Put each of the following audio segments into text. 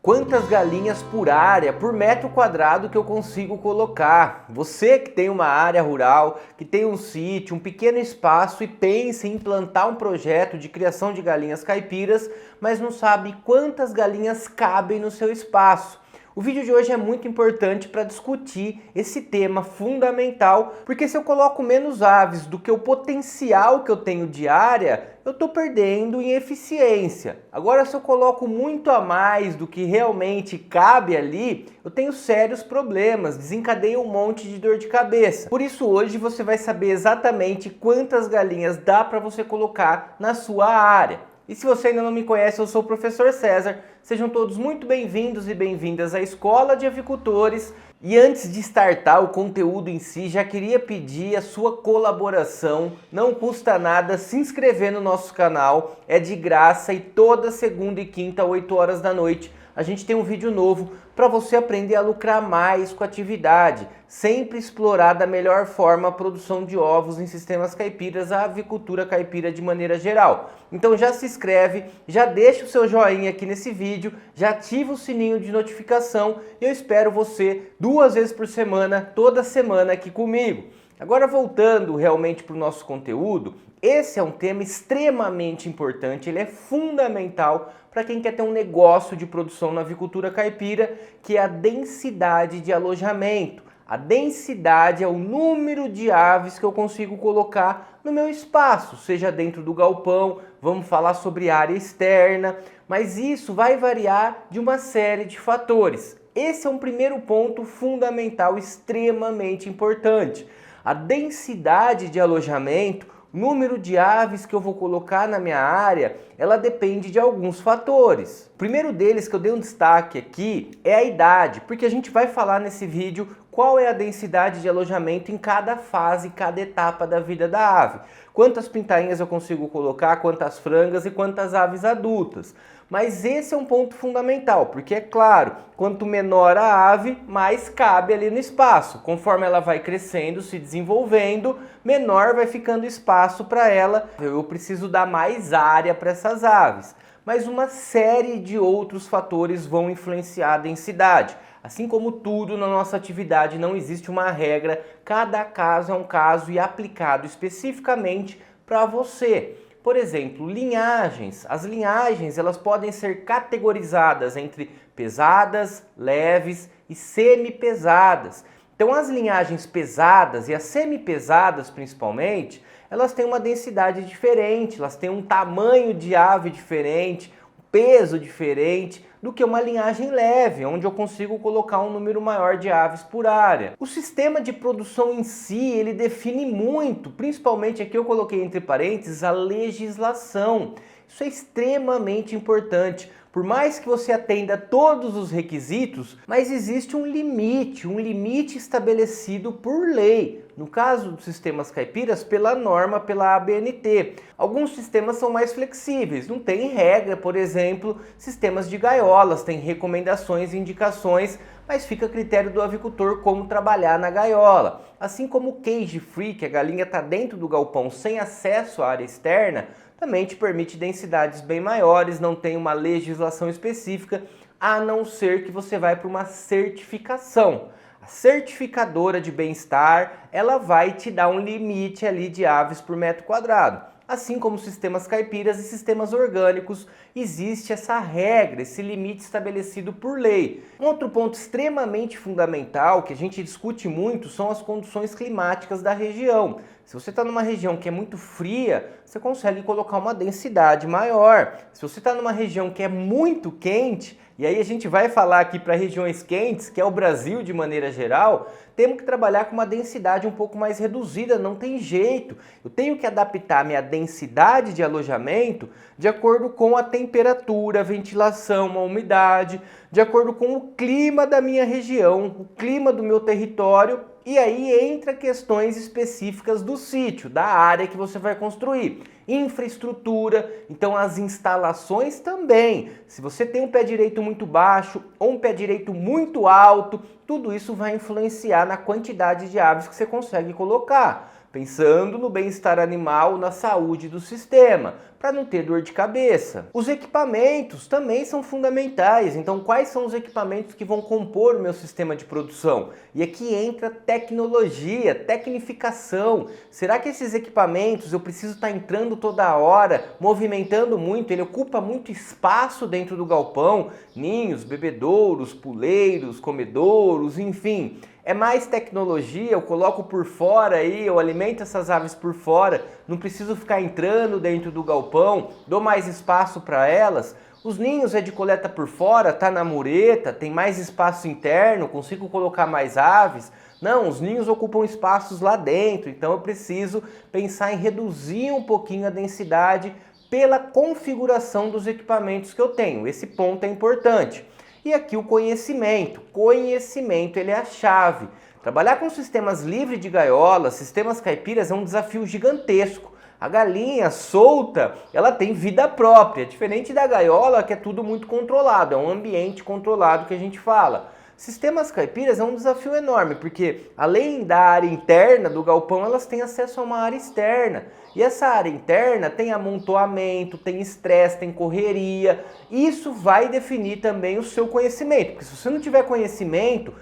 Quantas galinhas por área, por metro quadrado que eu consigo colocar? Você que tem uma área rural, que tem um sítio, um pequeno espaço e pensa em implantar um projeto de criação de galinhas caipiras, mas não sabe quantas galinhas cabem no seu espaço. O vídeo de hoje é muito importante para discutir esse tema fundamental, porque se eu coloco menos aves do que o potencial que eu tenho de área, eu estou perdendo em eficiência. Agora, se eu coloco muito a mais do que realmente cabe ali, eu tenho sérios problemas, desencadeia um monte de dor de cabeça. Por isso hoje você vai saber exatamente quantas galinhas dá para você colocar na sua área. E se você ainda não me conhece, eu sou o Professor César. Sejam todos muito bem-vindos e bem-vindas à Escola de Avicultores. E antes de startar o conteúdo em si, já queria pedir a sua colaboração. Não custa nada se inscrever no nosso canal, é de graça e toda segunda e quinta, 8 horas da noite, a gente tem um vídeo novo para você aprender a lucrar mais com a atividade, sempre explorar da melhor forma a produção de ovos em sistemas caipiras, a avicultura caipira de maneira geral. Então já se inscreve, já deixa o seu joinha aqui nesse vídeo, já ativa o sininho de notificação e eu espero você 2 vezes por semana, toda semana aqui comigo. Agora voltando realmente para o nosso conteúdo, esse é um tema extremamente importante, ele é fundamental para quem quer ter um negócio de produção na avicultura caipira, que é a densidade de alojamento. A densidade é o número de aves que eu consigo colocar no meu espaço, seja dentro do galpão, vamos falar sobre área externa, mas isso vai variar de uma série de fatores. Esse é um primeiro ponto fundamental, extremamente importante. A densidade de alojamento, o número de aves que eu vou colocar na minha área, ela depende de alguns fatores. O primeiro deles que eu dei um destaque aqui é a idade, porque a gente vai falar nesse vídeo qual é a densidade de alojamento em cada fase, cada etapa da vida da ave. Quantas pintainhas eu consigo colocar, quantas frangas e quantas aves adultas. Mas esse é um ponto fundamental, porque é claro, quanto menor a ave, mais cabe ali no espaço. Conforme ela vai crescendo, se desenvolvendo, menor vai ficando espaço para ela. Eu preciso dar mais área para essas aves. Mas uma série de outros fatores vão influenciar a densidade. Assim como tudo na nossa atividade, não existe uma regra, cada caso é um caso e aplicado especificamente para você. Por exemplo, linhagens. As linhagens elas podem ser categorizadas entre pesadas, leves e semi-pesadas. Então as linhagens pesadas e as semi-pesadas principalmente, elas têm uma densidade diferente, elas têm um tamanho de ave diferente, um peso diferente do que uma linhagem leve, onde eu consigo colocar um número maior de aves por área. O sistema de produção em si, ele define muito, principalmente aqui eu coloquei entre parênteses a legislação. Isso é extremamente importante. Por mais que você atenda todos os requisitos, mas existe um limite estabelecido por lei. No caso dos sistemas caipiras, pela norma, pela ABNT. Alguns sistemas são mais flexíveis, não tem regra, por exemplo, sistemas de gaiolas, tem recomendações e indicações, mas fica a critério do avicultor como trabalhar na gaiola. Assim como o cage free, que a galinha está dentro do galpão sem acesso à área externa, também te permite densidades bem maiores, não tem uma legislação específica, a não ser que você vai para uma certificação. A certificadora de bem-estar, ela vai te dar um limite ali de aves por metro quadrado. Assim como sistemas caipiras e sistemas orgânicos, existe essa regra, esse limite estabelecido por lei. Um outro ponto extremamente fundamental que a gente discute muito são as condições climáticas da região. Se você está numa região que é muito fria, você consegue colocar uma densidade maior. Se você está numa região que é muito quente, e aí a gente vai falar aqui para regiões quentes, que é o Brasil de maneira geral, temos que trabalhar com uma densidade um pouco mais reduzida, não tem jeito. Eu tenho que adaptar minha densidade de alojamento de acordo com a temperatura, a ventilação, a umidade, de acordo com o clima da minha região, o clima do meu território. E aí entra questões específicas do sítio, da área que você vai construir. Infraestrutura, então as instalações também. Se você tem um pé direito muito baixo ou um pé direito muito alto, tudo isso vai influenciar na quantidade de aves que você consegue colocar. Pensando no bem-estar animal, na saúde do sistema. para não ter dor de cabeça. Os equipamentos também são fundamentais, então quais são os equipamentos que vão compor o meu sistema de produção? E aqui entra tecnologia, tecnificação. Será que esses equipamentos eu preciso estar entrando toda hora, movimentando muito, ele ocupa muito espaço dentro do galpão, ninhos, bebedouros, puleiros, comedouros, enfim. É mais tecnologia, eu coloco por fora aí, eu alimento essas aves por fora, não preciso ficar entrando dentro do galpão, dou mais espaço para elas. Os ninhos é de coleta por fora, tá na mureta, tem mais espaço interno, consigo colocar mais aves. Não, os ninhos ocupam espaços lá dentro, então eu preciso pensar em reduzir um pouquinho a densidade pela configuração dos equipamentos que eu tenho. Esse ponto é importante. E aqui o conhecimento. Conhecimento, ele é a chave. Trabalhar com sistemas livres de gaiola, sistemas caipiras é um desafio gigantesco. A galinha solta, ela tem vida própria, diferente da gaiola que é tudo muito controlado, é um ambiente controlado que a gente fala. Sistemas caipiras é um desafio enorme, porque além da área interna do galpão, elas têm acesso a uma área externa. E essa área interna tem amontoamento, tem estresse, tem correria. Isso vai definir também o seu conhecimento, porque se você não tiver conhecimento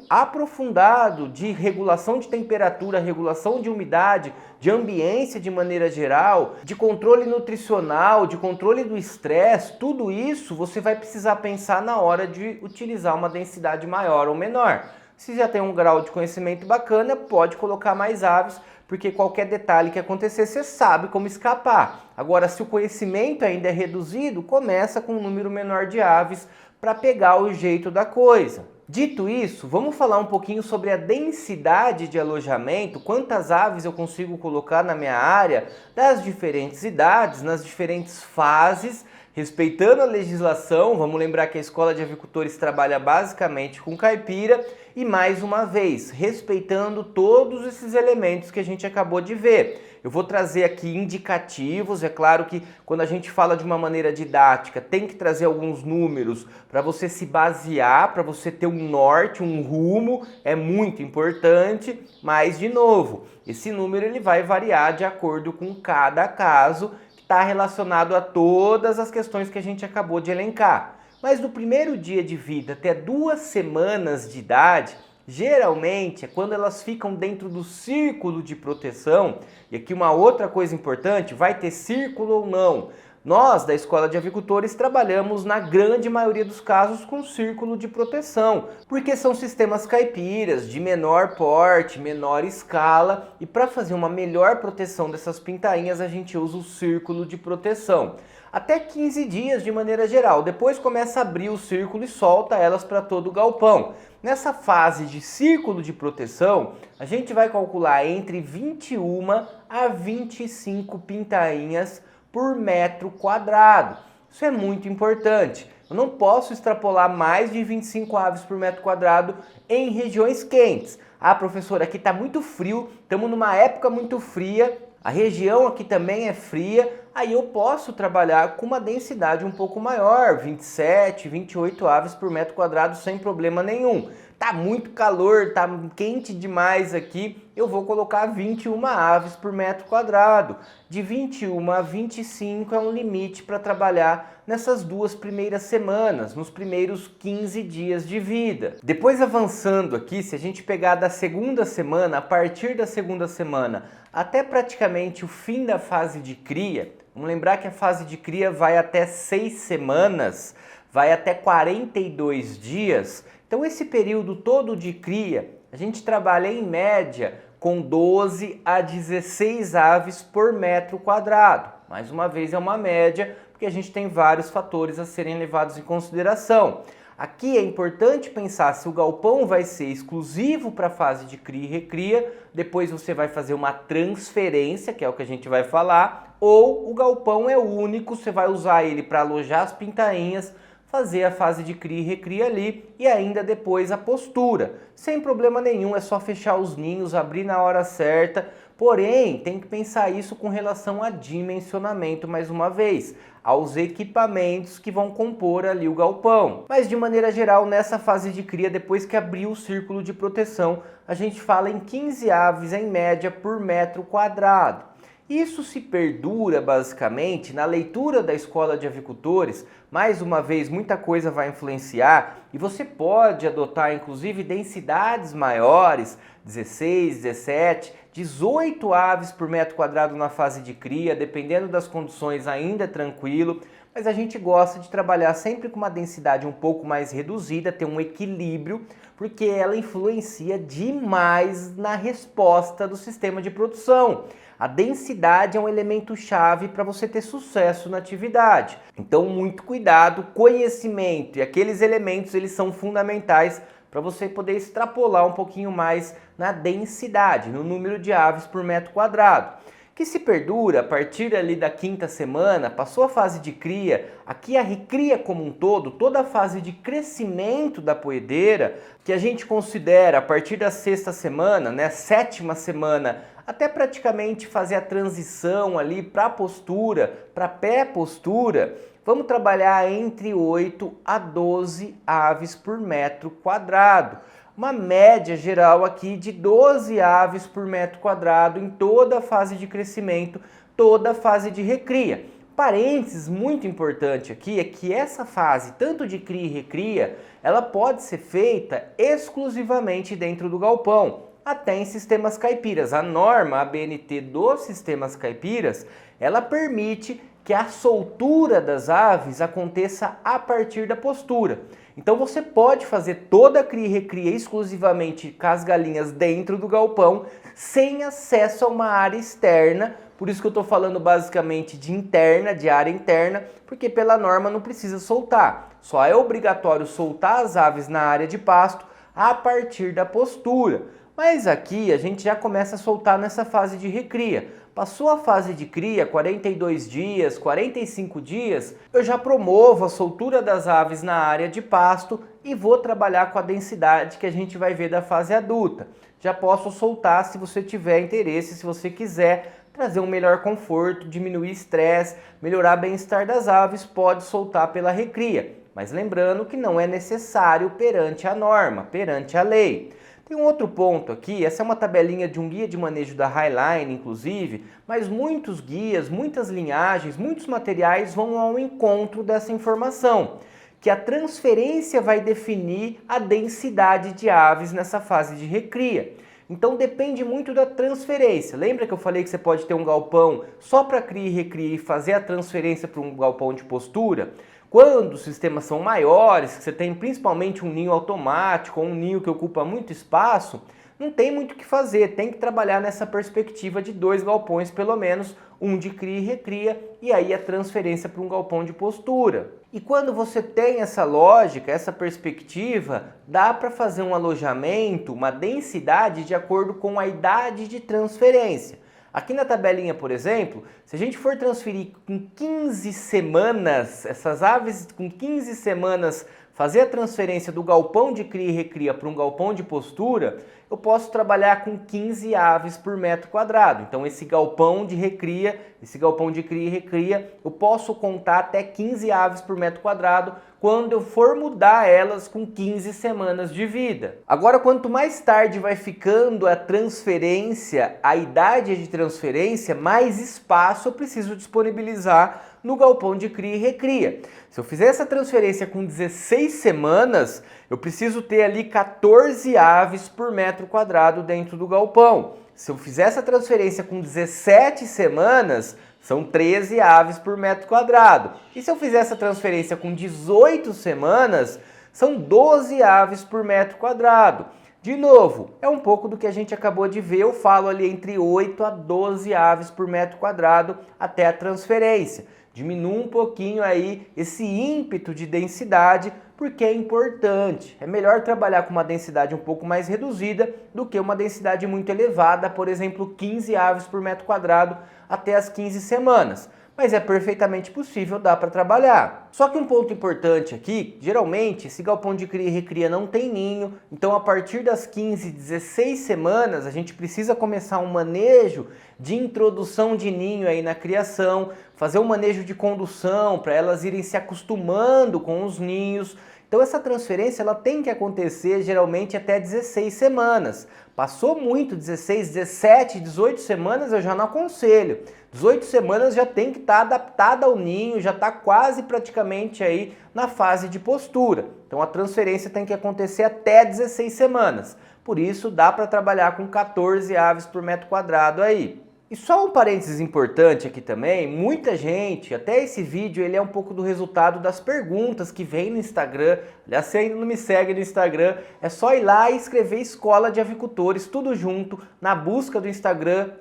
aprofundado de regulação de temperatura, regulação de umidade, de ambiência de maneira geral, de controle nutricional, de controle do estresse, tudo isso você vai precisar pensar na hora de utilizar uma densidade maior ou menor. Se já tem um grau de conhecimento bacana, pode colocar mais aves, porque qualquer detalhe que acontecer, você sabe como escapar. Agora, se o conhecimento ainda é reduzido, começa com um número menor de aves para pegar o jeito da coisa. Dito isso, vamos falar um pouquinho sobre a densidade de alojamento, quantas aves eu consigo colocar na minha área, das diferentes idades, nas diferentes fases, respeitando a legislação. Vamos lembrar que a Escola de Avicultores trabalha basicamente com caipira e, mais uma vez, respeitando todos esses elementos que a gente acabou de ver. Eu vou trazer aqui indicativos, é claro que quando a gente fala de uma maneira didática, tem que trazer alguns números para você se basear, para você ter um norte, um rumo, é muito importante, mas de novo, esse número ele vai variar de acordo com cada caso, que está relacionado a todas as questões que a gente acabou de elencar. Mas do primeiro dia de vida até 2 semanas de idade, geralmente é quando elas ficam dentro do círculo de proteção. E aqui uma outra coisa importante, vai ter círculo ou não? Nós, da Escola de Avicultores, trabalhamos na grande maioria dos casos com círculo de proteção, porque são sistemas caipiras de menor porte, menor escala, e para fazer uma melhor proteção dessas pintainhas a gente usa o círculo de proteção. Até 15 dias de maneira geral, depois começa a abrir o círculo e solta elas para todo o galpão. Nessa fase de círculo de proteção, a gente vai calcular entre 21 a 25 pintainhas por metro quadrado. Isso é muito importante. Eu não posso extrapolar mais de 25 aves por metro quadrado em regiões quentes. Ah, professor, aqui está muito frio, estamos numa época muito fria, a região aqui também é fria, aí eu posso trabalhar com uma densidade um pouco maior, 27, 28 aves por metro quadrado sem problema nenhum. Tá muito calor, tá quente demais aqui, eu vou colocar 21 aves por metro quadrado. De 21 a 25 é um limite para trabalhar nessas 2 primeiras semanas, nos primeiros 15 dias de vida. Depois avançando aqui, se a gente pegar da segunda semana, a partir da segunda semana até praticamente o fim da fase de cria, vamos lembrar que a fase de cria vai até 6 semanas, vai até 42 dias. Então esse período todo de cria, a gente trabalha em média com 12 a 16 aves por metro quadrado. Mais uma vez é uma média, porque a gente tem vários fatores a serem levados em consideração. Aqui é importante pensar se o galpão vai ser exclusivo para a fase de cria e recria, depois você vai fazer uma transferência, que é o que a gente vai falar, ou o galpão é único, você vai usar ele para alojar as pintainhas, fazer a fase de cria e recria ali e ainda depois a postura. Sem problema nenhum, é só fechar os ninhos, abrir na hora certa, porém tem que pensar isso com relação a dimensionamento mais uma vez, aos equipamentos que vão compor ali o galpão. Mas de maneira geral, nessa fase de cria, depois que abrir o círculo de proteção, a gente fala em 15 aves em média por metro quadrado. Isso se perdura basicamente na leitura da Escola de Avicultores. Mais uma vez, muita coisa vai influenciar e você pode adotar inclusive densidades maiores, 16, 17, 18 aves por metro quadrado na fase de cria, dependendo das condições ainda é tranquilo, mas a gente gosta de trabalhar sempre com uma densidade um pouco mais reduzida, ter um equilíbrio, porque ela influencia demais na resposta do sistema de produção. A densidade é um elemento chave para você ter sucesso na atividade. Então, muito cuidado, conhecimento e aqueles elementos eles são fundamentais para você poder extrapolar um pouquinho mais na densidade, no número de aves por metro quadrado. Que se perdura a partir ali da quinta semana, passou a fase de cria, aqui a recria como um todo, toda a fase de crescimento da poedeira, que a gente considera a partir da sexta semana, né, sétima semana, até praticamente fazer a transição ali para a postura, para pé-postura, vamos trabalhar entre 8 a 12 aves por metro quadrado. Uma média geral aqui de 12 aves por metro quadrado em toda a fase de crescimento, toda a fase de recria. Parênteses muito importante aqui é que essa fase, tanto de cria e recria, ela pode ser feita exclusivamente dentro do galpão, até em sistemas caipiras. A norma, a ABNT dos sistemas caipiras, ela permite que a soltura das aves aconteça a partir da postura. Então você pode fazer toda a cria e recria exclusivamente com as galinhas dentro do galpão, sem acesso a uma área externa. Por isso que eu estou falando basicamente de interna, de área interna, porque pela norma não precisa soltar. Só é obrigatório soltar as aves na área de pasto a partir da postura. Mas aqui a gente já começa a soltar nessa fase de recria. Passou a fase de cria, 42 dias, 45 dias, eu já promovo a soltura das aves na área de pasto e vou trabalhar com a densidade que a gente vai ver da fase adulta. Já posso soltar se você tiver interesse, se você quiser trazer um melhor conforto, diminuir estresse, melhorar o bem-estar das aves, pode soltar pela recria. Mas lembrando que não é necessário perante a norma, perante a lei. Tem um outro ponto aqui, essa é uma tabelinha de um guia de manejo da Highline, inclusive, mas muitos guias, muitas linhagens, muitos materiais vão ao encontro dessa informação, que a transferência vai definir a densidade de aves nessa fase de recria. Então depende muito da transferência. Lembra que eu falei que você pode ter um galpão só para cria e recria e fazer a transferência para um galpão de postura? Quando os sistemas são maiores, que você tem principalmente um ninho automático ou um ninho que ocupa muito espaço, não tem muito o que fazer, tem que trabalhar nessa perspectiva de 2 galpões pelo menos, um de cria e recria, e aí a transferência para um galpão de postura. E quando você tem essa lógica, essa perspectiva, dá para fazer um alojamento, uma densidade de acordo com a idade de transferência. Aqui na tabelinha, por exemplo, se a gente for transferir com 15 semanas, essas aves com 15 semanas, fazer a transferência do galpão de cria e recria para um galpão de postura, eu posso trabalhar com 15 aves por metro quadrado. Então esse galpão de recria, esse galpão de cria e recria, eu posso contar até 15 aves por metro quadrado quando eu for mudar elas com 15 semanas de vida. Agora, quanto mais tarde vai ficando a transferência, a idade de transferência, mais espaço eu preciso disponibilizar no galpão de cria e recria. Se eu fizer essa transferência com 16 semanas, eu preciso ter ali 14 aves por metro quadrado dentro do galpão. Se eu fizer essa transferência com 17 semanas, são 13 aves por metro quadrado. E se eu fizer essa transferência com 18 semanas, são 12 aves por metro quadrado. De novo, é um pouco do que a gente acabou de ver, eu falo ali entre 8 a 12 aves por metro quadrado até a transferência. Diminua um pouquinho aí esse ímpeto de densidade, porque é importante. É melhor trabalhar com uma densidade um pouco mais reduzida do que uma densidade muito elevada, por exemplo, 15 aves por metro quadrado até as 15 semanas. Mas é perfeitamente possível, dá para trabalhar. Só que um ponto importante aqui, geralmente esse galpão de cria e recria não tem ninho, então a partir das 15, 16 semanas a gente precisa começar um manejo de introdução de ninho aí na criação, fazer um manejo de condução para elas irem se acostumando com os ninhos. Então essa transferência ela tem que acontecer geralmente até 16 semanas. Passou muito, 16, 17, 18 semanas eu já não aconselho. 18 semanas já tem que estar adaptada ao ninho, já está quase praticamente aí na fase de postura. Então a transferência tem que acontecer até 16 semanas. Por isso dá para trabalhar com 14 aves por metro quadrado aí. E só um parênteses importante aqui também, muita gente, até esse vídeo ele é um pouco do resultado das perguntas que vem no Instagram. Aliás, se ainda não me segue no Instagram, é só ir lá e escrever Escola de Avicultores, tudo junto, na busca do Instagram,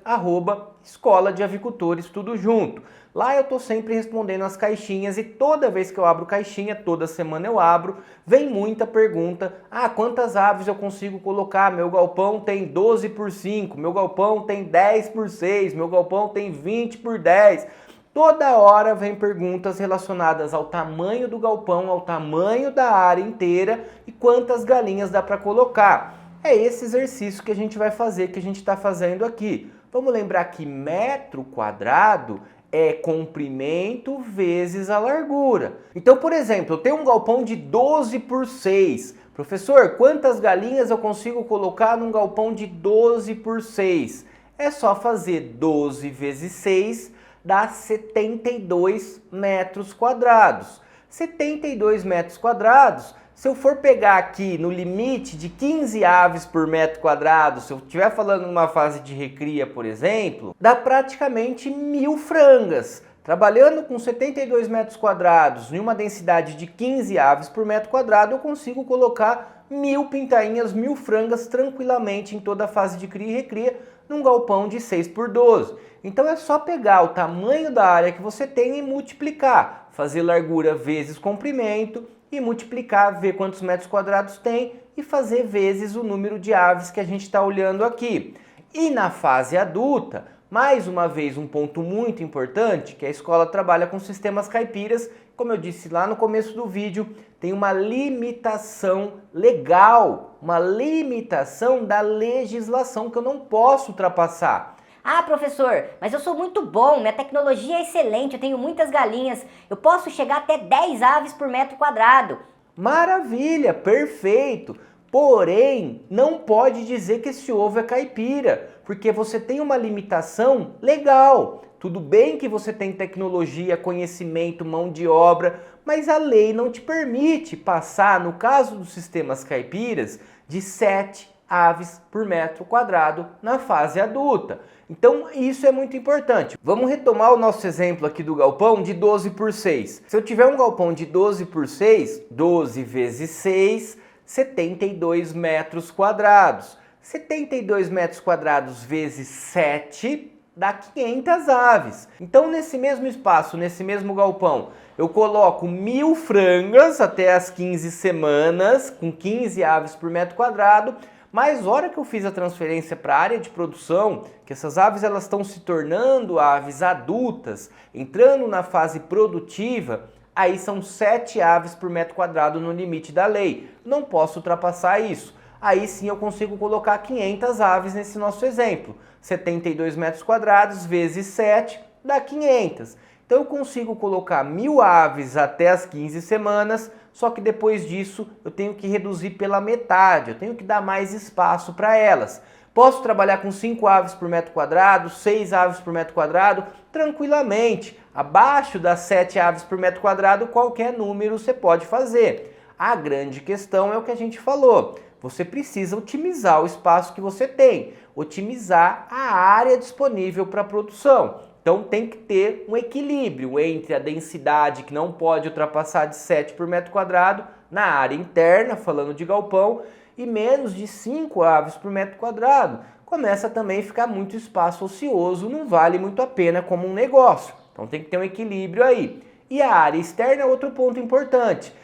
@Escola de Avicultores, tudo junto. Lá eu tô sempre respondendo as caixinhas e toda vez que eu abro caixinha, toda semana eu abro, vem muita pergunta. Ah, quantas aves eu consigo colocar? Meu galpão tem 12 por 5, meu galpão tem 10 por 6, meu galpão tem 20 por 10. Toda hora vem perguntas relacionadas ao tamanho do galpão, ao tamanho da área inteira e quantas galinhas dá para colocar. É esse exercício que a gente vai fazer, que a gente está fazendo aqui. Vamos lembrar que metro quadrado é comprimento vezes a largura. Então, por exemplo, eu tenho um galpão de 12 por 6. Professor, quantas galinhas eu consigo colocar num galpão de 12 por 6? É só fazer 12 vezes 6, dá 72 metros quadrados. 72 metros quadrados, se eu for pegar aqui no limite de 15 aves por metro quadrado, se eu estiver falando numa fase de recria, por exemplo, dá praticamente 1000 frangas. Trabalhando com 72 metros quadrados em uma densidade de 15 aves por metro quadrado, eu consigo colocar 1000 pintainhas, 1000 frangas tranquilamente em toda a fase de cria e recria num galpão de 6 por 12. Então é só pegar o tamanho da área que você tem e multiplicar, fazer largura vezes comprimento, e multiplicar, ver quantos metros quadrados tem e fazer vezes o número de aves que a gente está olhando aqui. E na fase adulta, mais uma vez um ponto muito importante, que a escola trabalha com sistemas caipiras, como eu disse lá no começo do vídeo, tem uma limitação legal, uma limitação da legislação que eu não posso ultrapassar. Ah, professor, mas eu sou muito bom, minha tecnologia é excelente, eu tenho muitas galinhas, eu posso chegar até 10 aves por metro quadrado. Maravilha, perfeito! Porém, não pode dizer que esse ovo é caipira, porque você tem uma limitação legal. Tudo bem que você tem tecnologia, conhecimento, mão de obra, mas a lei não te permite passar, no caso dos sistemas caipiras, de 7 aves por metro quadrado na fase adulta. Então isso é muito importante. Vamos retomar o nosso exemplo aqui do galpão de 12 por 6. Se eu tiver um galpão de 12 por 6, 12 vezes 6, 72 metros quadrados. 72 metros quadrados vezes 7 dá 500 aves. Então nesse mesmo espaço, nesse mesmo galpão, eu coloco 1000 frangas até as 15 semanas, com 15 aves por metro quadrado. Mas a hora que eu fiz a transferência para a área de produção, que essas aves elas estão se tornando aves adultas, entrando na fase produtiva, aí são 7 aves por metro quadrado no limite da lei. Não posso ultrapassar isso. Aí sim eu consigo colocar 500 aves nesse nosso exemplo. 72 metros quadrados vezes 7 dá 500. Então eu consigo colocar 1000 aves até as 15 semanas, só que depois disso eu tenho que reduzir pela metade, eu tenho que dar mais espaço para elas. Posso trabalhar com 5 aves por metro quadrado, 6 aves por metro quadrado, tranquilamente. Abaixo das 7 aves por metro quadrado, qualquer número você pode fazer. A grande questão é o que a gente falou. Você precisa otimizar o espaço que você tem, otimizar a área disponível para a produção. Então tem que ter um equilíbrio entre a densidade, que não pode ultrapassar de 7 por metro quadrado, na área interna, falando de galpão, e menos de 5 aves por metro quadrado. Começa também a ficar muito espaço ocioso, não vale muito a pena como um negócio. Então tem que ter um equilíbrio aí. E a área externa é outro ponto importante.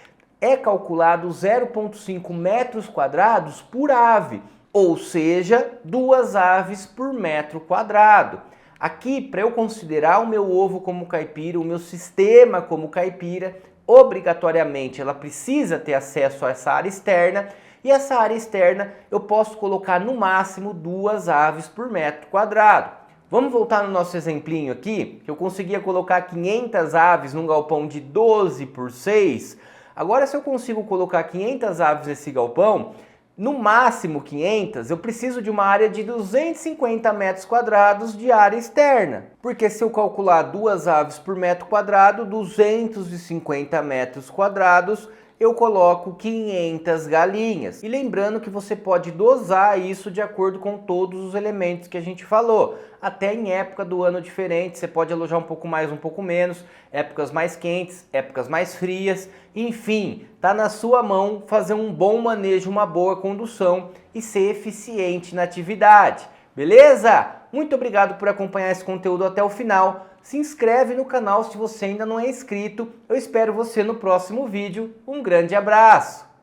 É calculado 0,5 metros quadrados por ave, ou seja, 2 aves por metro quadrado. Aqui, para eu considerar o meu ovo como caipira, o meu sistema como caipira, obrigatoriamente ela precisa ter acesso a essa área externa, e essa área externa eu posso colocar no máximo 2 aves por metro quadrado. Vamos voltar no nosso exemplinho aqui, que eu conseguia colocar 500 aves num galpão de 12 por 6. Agora, se eu consigo colocar 500 aves nesse galpão, no máximo 500, eu preciso de uma área de 250 metros quadrados de área externa. Porque se eu calcular 2 aves por metro quadrado, 250 metros quadrados, eu coloco 500 galinhas. E lembrando que você pode dosar isso de acordo com todos os elementos que a gente falou. Até em época do ano diferente, você pode alojar um pouco mais, um pouco menos, épocas mais quentes, épocas mais frias, enfim, tá na sua mão fazer um bom manejo, uma boa condução e ser eficiente na atividade. Beleza? Muito obrigado por acompanhar esse conteúdo até o final. Se inscreve no canal se você ainda não é inscrito. Eu espero você no próximo vídeo. Um grande abraço!